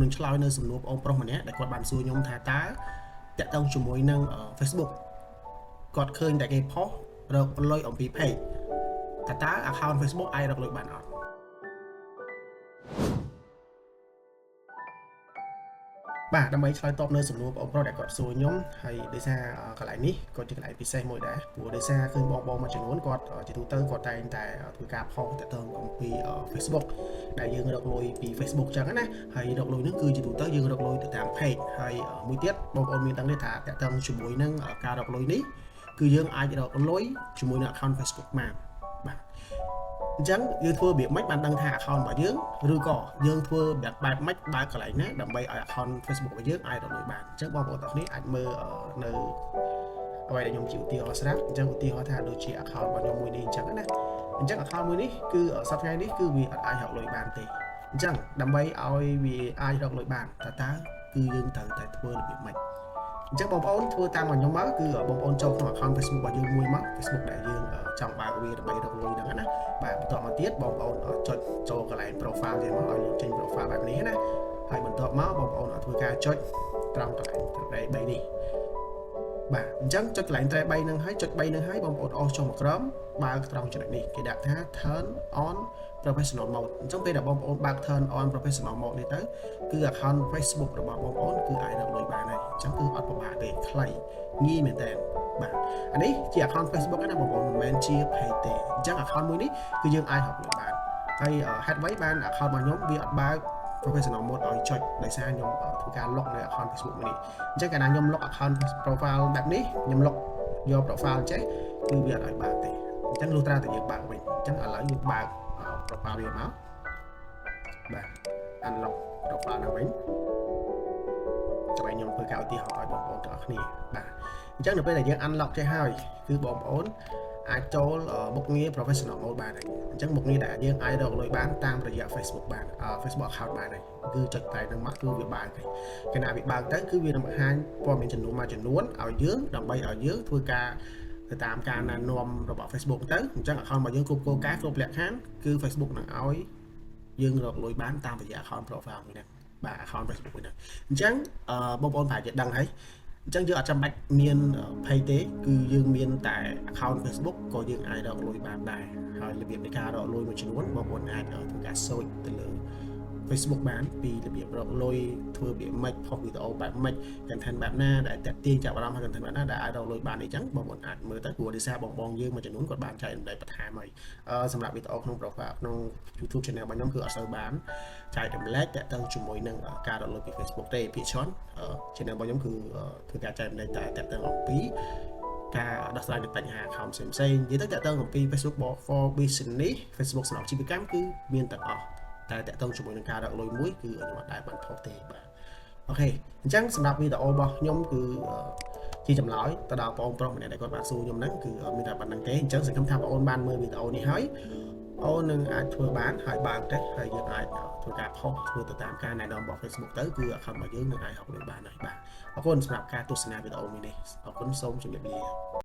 នឹងឆ្លើយនៅសំណួរបងប្រុសម្នាក់ដែលគាត់បានសួរខ្ញុំថាតើតាក់ទងជាមួយនឹង Facebook គាត់ឃើញតែគេផុសរកលុយអំពី page តើ account Facebook អាចរកលុយបានអត់បាទដើម្បីឆ្លើយតបនៅសំណួរបងប្រុសដែលគាត់សួរខ្ញុំហើយដោយសារកន្លែងនេះក៏ជាកន្លែងពិសេសមួយដែរព្រោះដោយសារឃើញបងមួយចំនួនគាត់ជាទូទៅគាត់តែងតែធ្វើការផុសតាក់ទងអំពី Facebook ដែលយើងរកលុយពី Facebook ចឹងណាហើយរកលុយនេះគឺជាទូទៅយើងរកលុយទៅតាម page ហើយមួយទៀតបងប្អូនមានដឹងទេថាតាក់ទងជាមួយនឹងការរកលុយនេះគឺយើងអាចរកលុយជាមួយនឹង account Facebook បានបាទអញ្ចឹងយើងធ្វើរបៀបម៉េចបានដឹងថា account របស់យើងឬក៏យើងធ្វើបែបម៉េចបើកន្លែងណាដើម្បីឲ្យ account Facebook របស់យើងអាចរកលុយបានអញ្ចឹងបងប្អូនទាំងនេះអាចមើលនៅអ្វីដែលខ្ញុំជាឧទាហរណ៍ស្រាប់អញ្ចឹងឧទាហរណ៍ថាដូចជា account របស់ខ្ញុំមួយនេះអញ្ចឹងណាអញ្ចឹង account មួយនេះគឺសប្តាហ៍នេះគឺវាអត់អាចរកលុយបានទេអញ្ចឹងដើម្បីឲ្យវាអាចរកលុយបានតើគឺយើងត្រូវតែធ្វើរបៀបម៉េចអញ្ចឹងបងប្អូនធ្វើតាមខ្ញុំមកគឺបងប្អូនចូលក្នុង account Facebook របស់យើងមួយមក Facebook ដែលយើងចង់បើកវាដើម្បីរកលុយហ្នឹងណាបាទបន្ទាប់មកទៀតបងប្អូនចុចចូលកន្លែង profile ទៀតមកឲ្យចេញ profile បែបនេះណាហើយបន្ទាប់មកបងប្អូនធ្វើការចុចត្រង់កន្លែង3នេះបាទអញ្ចឹងចុចកន្លែងត្រែ3ហ្នឹងហើយចុច3ហ្នឹងហើយបងប្អូនអស់ចុះមកក្រោមបើកត្រង់ចំណុចនេះគេដាក់ថា turn on professional mode អញ្ចឹងពេលដែលបងប្អូនបើក turn on professional mode នេះទៅគឺ account Facebook របស់បងប្អូនគឺអាចរកលុយបានហើយអញ្ចឹងគឺអត់ពិបាកទេខ្លីងាយមែនតើបាទអានេះជា account Facebook ណាបងប្អូនមិនមែនជា page ទេអញ្ចឹង account មួយនេះគឺយើងអាចរកលុយបានហើយហេតុអ្វីបាន account របស់ខ្ញុំវាអត់បើក professional mode ឲ្យចុចដោយសារខ្ញុំធ្វើការ log នៅ account Facebook មួយនេះអញ្ចឹងកាលណាខ្ញុំ log account profile បែបនេះខ្ញុំ log យក profile ចេះគឺវាអត់ឲ្យបើកទេអញ្ចឹងលុះត្រាតែយើងបើកវិញអញ្ចឹងឥឡូវយើងបើក profile វាមកបាទ unlock profile ហ្នឹងវិញចាំខ្ញុំធ្វើការឧទាហរណ៍ឲ្យបងប្អូនទាំងអស់គ្នាបាទអញ្ចឹងនៅពេលដែលយើង unlock ចេះហើយគឺបងប្អូនអាចចូលមុខងារ professional mode បានហើយអញ្ចឹងមុខងារដែលយើងអាចរកលុយបានតាមរយៈ Facebook បាន Facebook account បានហើយគឺចុចតែនឹងមកគឺវាបើកហើយកាលណាវាបើកទៅគឺវានឹងបង្ហាញព័ត៌មានចំនួនមួយចំនួនឲ្យយើងដើម្បីឲ្យយើងធ្វើការទៅតាមការណែនាំរបស់ Facebook ទៅអញ្ចឹង account របស់យើងគ្រប់គោលការណ៍គ្រប់លក្ខខណ្ឌគឺ Facebook នឹងឲ្យយើងរកលុយបានតាមរយៈ account profile មួយហ្នឹងបាទ account Facebook មួយហ្នឹងអញ្ចឹងបងប្អូនប្រហែលជាដឹងហើយអញ្ចឹងយើងអត់ចាំបាច់មាន page ទេគឺយើងមានតែ account Facebook ក៏យើងអាចរកលុយបានដែរហើយរបៀបនៃការរកលុយមួយចំនួនបងប្អូនអាចធ្វើការ search ទៅលើ Facebook បានពីរបៀបរកលុយធ្វើរបៀបម៉េចផុសវីដេអូបែបម៉េច content បែបណាដែលតាក់ទាញចាប់អារម្មណ៍ហើយ content បែបណាដែលអាចរកលុយបានអីចឹងបងប្អូនអាចមើលទៅព្រោះដោយសារបងយើងមួយចំនួនគាត់បានចែករំលែកបន្ថែមហើយសម្រាប់វីដេអូក្នុង profile ក្នុង YouTube channel របស់ខ្ញុំគឺអត់សូវបានចែករំលែកតាក់ទងជាមួយនឹងការរកលុយពី Facebook ទេភាគច្រើន channel របស់ខ្ញុំគឺធ្វើការចែករំលែកតែតាក់ទងអំពីការដោះស្រាយនឹងបញ្ហា account ផ្សេងៗនិយាយទៅតាក់ទងអំពី Facebook for business Facebook សម្រាប់អាជីវកម្មគឺមានទាំងអស់តែតាក់ទងជាមួយនឹងការរកលុយមួយគឺខ្ញុំអត់ដែលបានផុសទេបាទអូខេអញ្ចឹងសម្រាប់វីដេអូរបស់ខ្ញុំគឺជាចម្លើយទៅដល់បងប្រុសម្នាក់ដែលគាត់បានសួរខ្ញុំហ្នឹងគឺមានតែប៉ុណ្្នឹងទេអញ្ចឹងសង្ឃឹមថាបងអូនបានមើលវីដេអូនេះហើយអូននឹងអាចធ្វើបានហើយបើកទេហើយយើងអាចធ្វើការផុសធ្វើទៅតាមការណែនាំរបស់ Facebook ទៅគឺ account របស់យើងនឹងអាចរកលុយបានហើយបាទអរគុណសម្រាប់ការទស្សនាវីដេអូនេះអរគុណសូមជម្រាបលា